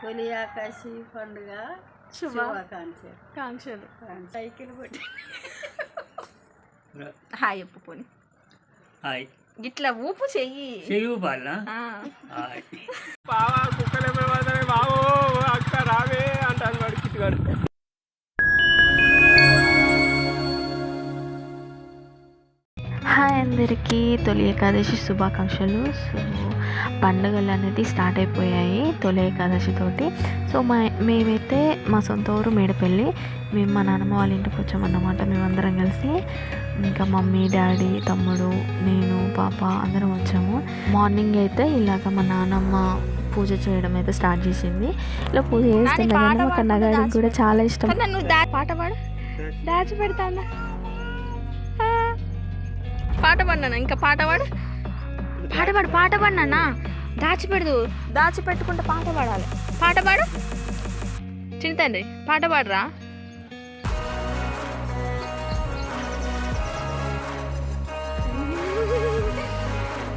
తొలి ఆకాశి పండుగ శుభాకాంక్షలు. సైకిల్ కొట్టి హాయ్ చెప్పు పోని. హాయ్ ఇట్లా ఊపు చెయ్యి ఊపాలా? హాయ్ బావా కుక్కలే పోతాయి బావో అక్క రావే అంటాను వాడు కిట్టుగాడు. హాయ్ అందరికీ తొలి ఏకాదశి శుభాకాంక్షలు. సో పండుగలు అనేది స్టార్ట్ అయిపోయాయి తొలి ఏకాదశి తోటి. సో మేమైతే మా సొంత ఊరు మేడపల్లి. మేము మా నాన్నమ్మ వాళ్ళ ఇంటికి వచ్చామన్నమాట. మేమందరం కలిసి, ఇంకా మమ్మీ, డాడీ, తమ్ముడు, నేను, పాప అందరం వచ్చాము. మార్నింగ్ అయితే ఇలాగ మా నాన్నమ్మ పూజ చేయడం అయితే స్టార్ట్ చేసింది. ఇలా పూజ చేస్తుండగానే మా కన్నగాడికి కూడా చాలా ఇష్టం. పాట పాడు, దాచి పెడతాను. పాట పాడినా, ఇంకా పాట పాడు, పాట పాడినా. దాచిపెట్టుకుంటే పాట పాడాలి. పాట పాడు చిన్న తండ్రి, పాట పాడరా.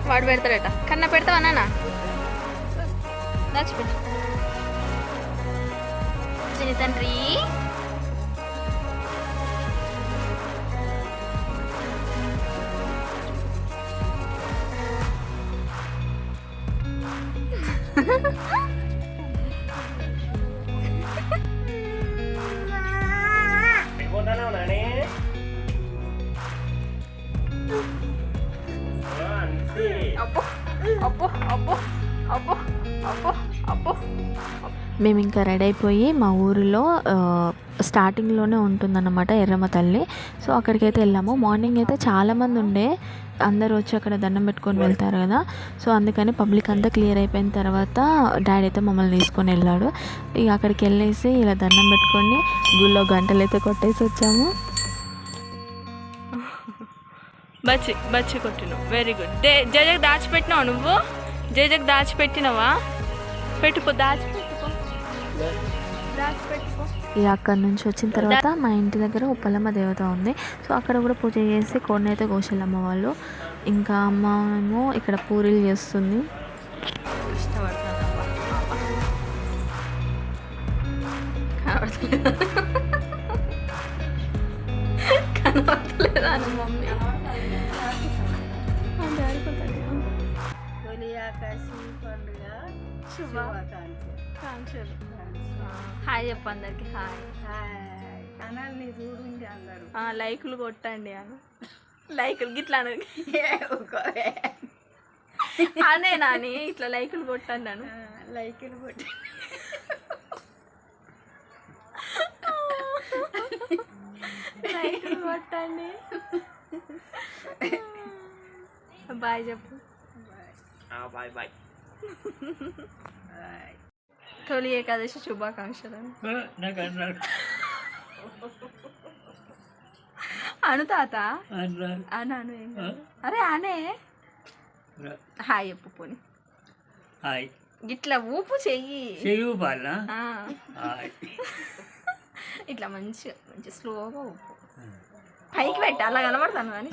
వాడు పెడతాడట. కన్నా పెడతావా నాన్న? దాచిపెట్టు చిన్న తండ్రి. అయిపోతానా నానే? మేము ఇంకా రెడీ అయిపోయి మా ఊరిలో స్టార్టింగ్లోనే ఉంటుందన్నమాట ఎర్రమ్మ తల్లి. సో అక్కడికైతే వెళ్ళాము. మార్నింగ్ అయితే చాలామంది ఉండే, అందరూ వచ్చి అక్కడ దండం పెట్టుకొని వెళ్తారు కదా. సో అందుకని పబ్లిక్ అంతా క్లియర్ అయిపోయిన తర్వాత డాడీ అయితే మమ్మల్ని తీసుకొని వెళ్ళాడు. ఇక అక్కడికి వెళ్ళేసి ఇలా దండం పెట్టుకొని గుళ్ళో గంటలు అయితే కొట్టేసి వచ్చాము. బచ్చి కొట్టినావు, వెరీ గుడ్. జజకు దాచిపెట్టినావు నువ్వు? జజకు దాచిపెట్టినావా? పెట్టుకో, దాచిపెట్టుకో. ఇక అక్కడి నుంచి వచ్చిన తర్వాత మా ఇంటి దగ్గర ఉప్పలమ్మ దేవత ఉంది. సో అక్కడ కూడా పూజ చేసి కోడిని అయితే కోసేళ్ళమ్మ వాళ్ళు. ఇంకా అమ్మ ఏమో ఇక్కడ పూరీలు చేస్తుంది. కనబడతలేదా మమ్మీ? తొలి ఆకాశి పండుగ శుభాకాంక్షలు. హాయ్ చెప్పు అందరికి. హాయ్. ఛానల్ని చూడండి అందరూ. లైకులు కొట్టండి అను. లైకులు గిట్లా అనే నాని, ఇట్లా లైకులు కొట్టండి అను. లైకులు కొట్టి లైకులు కొట్టండి. బాయ్ చెప్పు. Bye bye. తొలి ఏకాదశి శుభాకాంక్షలు అను తాత. అను ఏం కాదు. అరే అనే. హాయ్ చెప్పు పోని. హాయ్ ఇట్లా ఊపు చెయ్యి ఊపాలా? హాయ్ ఇట్లా మంచి స్లోగా ఊపు. పైకి పెట్టి అలా కనబడతాను కానీ.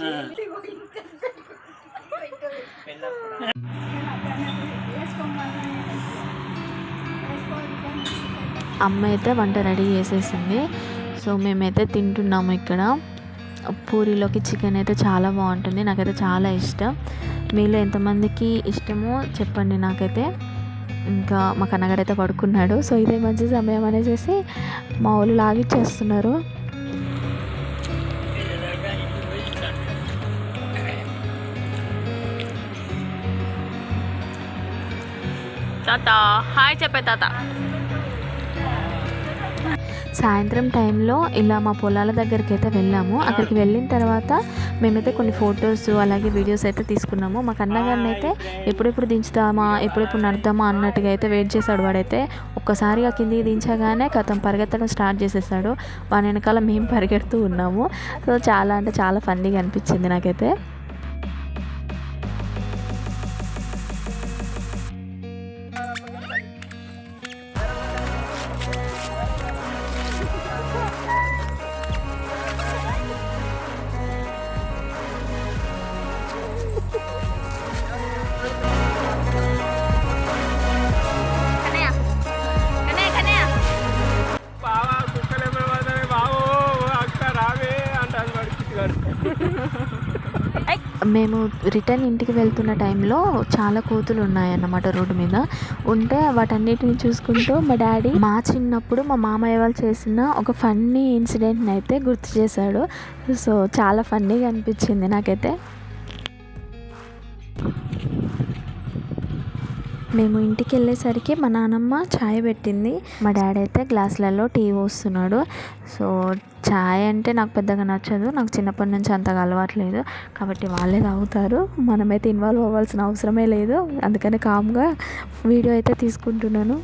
అమ్మ అయితే వంట రెడీ చేసేసింది. సో మేమైతే తింటున్నాము. ఇక్కడ పూరీలోకి చికెన్ అయితే చాలా బాగుంటుంది. నాకైతే చాలా ఇష్టం. మీలో ఎంతమందికి ఇష్టమో చెప్పండి నాకైతే. ఇంకా మా కన్నగాడైతే పడుకున్నాడు. సో ఇదే మంచి సమయం అనేసి మా వాళ్ళు లాగిచ్చేస్తున్నారు. తాత హాయ్ చెప్పే తాత. సాయంత్రం టైంలో ఇలా మా పొలాల దగ్గరికి అయితే వెళ్ళాము. అక్కడికి వెళ్ళిన తర్వాత మేమైతే కొన్ని ఫొటోస్ అలాగే వీడియోస్ అయితే తీసుకున్నాము. మా కన్నగారిని అయితే ఎప్పుడెప్పుడు దించుతామా, ఎప్పుడెప్పుడు నడుద్దామా అన్నట్టుగా అయితే వెయిట్ చేశాడు. వాడైతే ఒక్కసారిగా కిందికి దించగానే పరిగెత్తడం స్టార్ట్ చేసేసాడు. వాని వెనకాల మేము పరిగెడుతూ ఉన్నాము. సో చాలా అంటే చాలా ఫన్నీగా అనిపించింది నాకైతే. మేము రిటర్న్ ఇంటికి వెళ్తున్న టైంలో చాలా కోతులు ఉన్నాయన్నమాట రోడ్డు మీద. ఉంటే వాటన్నిటిని చూసుకుంటూ మా డాడీ మా చిన్నప్పుడు మా మామయ్య వాళ్ళు చేసిన ఒక ఫన్నీ ఇన్సిడెంట్ని అయితే గుర్తు చేశాడు. సో చాలా ఫన్నీగా అనిపించింది నాకైతే. మేము ఇంటికి వెళ్ళేసరికి మా నాన్నమ్మ ఛాయ్ పెట్టింది, మా డాడీ అయితే గ్లాసులలో టీ పోస్తున్నాడు. సో ఛాయ్ అంటే నాకు పెద్దగా నచ్చదు, నాకు చిన్నప్పటి నుంచి అంతగా అలవాట్లేదు, కాబట్టి వాళ్ళే తాగుతారు, మనమైతే ఇన్వాల్వ్ అవ్వాల్సిన అవసరమే లేదు. అందుకని కామ్గా వీడియో అయితే తీసుకుంటున్నాను.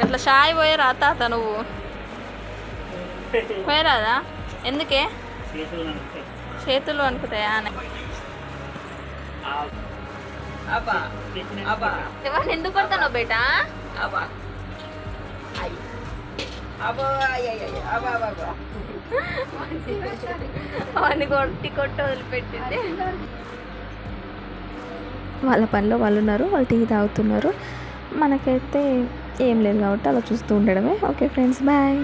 ఇట్లా ఛాయ్ పోయే తాత నువ్వు పోయరాదా? ఎందుకే చేతులు అనుకుతాయా? ఎవరిని ఎందుకు కొడతాను బేటా? అవన్నీ కొట్టి వదిలిపెట్టింది. వాళ్ళ పనిలో వాళ్ళు ఉన్నారు, వాళ్ళు టీ తాగుతున్నారు. మనకైతే ఏం లేదు కాబట్టి అలా చూస్తూ ఉండడమే. Okay friends, bye.